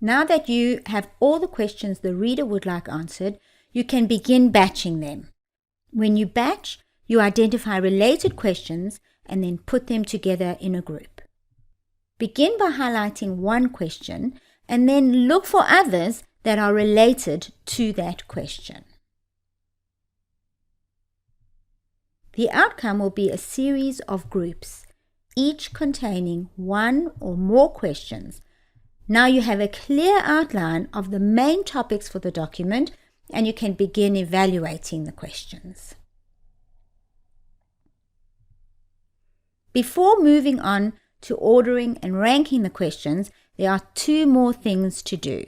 Now that you have all the questions the reader would like answered, you can begin batching them. When you batch, you identify related questions and then put them together in a group. Begin by highlighting one question and then look for others that are related to that question. The outcome will be a series of groups, each containing one or more questions. Now you have a clear outline of the main topics for the document, and you can begin evaluating the questions. Before moving on to ordering and ranking the questions, there are two more things to do.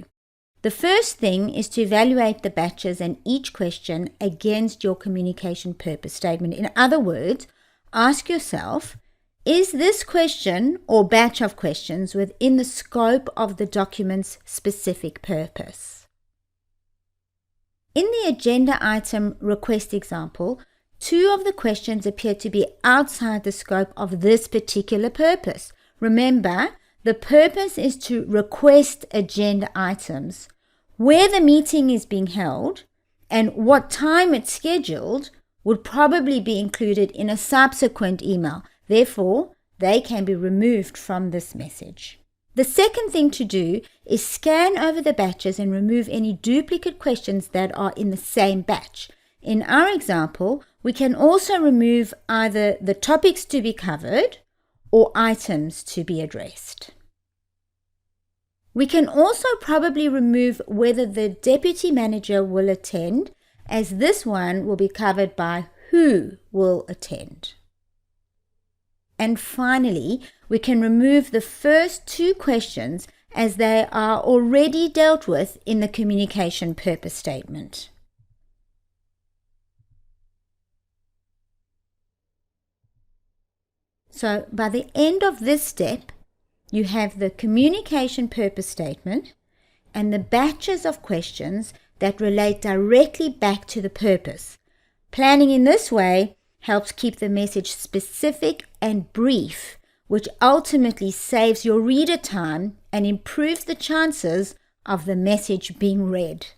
The first thing is to evaluate the batches and each question against your communication purpose statement. In other words, ask yourself, is this question or batch of questions within the scope of the document's specific purpose? In the agenda item request example, 2 of the questions appear to be outside the scope of this particular purpose. Remember, the purpose is to request agenda items. Where the meeting is being held and what time it's scheduled would probably be included in a subsequent email. Therefore, they can be removed from this message. The second thing to do is scan over the batches and remove any duplicate questions that are in the same batch. In our example, we can also remove either the topics to be covered or items to be addressed. We can also probably remove whether the deputy manager will attend, as this one will be covered by who will attend. And finally, we can remove the first 2 questions as they are already dealt with in the communication purpose statement. So by the end of this step, you have the communication purpose statement and the batches of questions that relate directly back to the purpose. Planning in this way helps keep the message specific and brief, which ultimately saves your reader time and improves the chances of the message being read.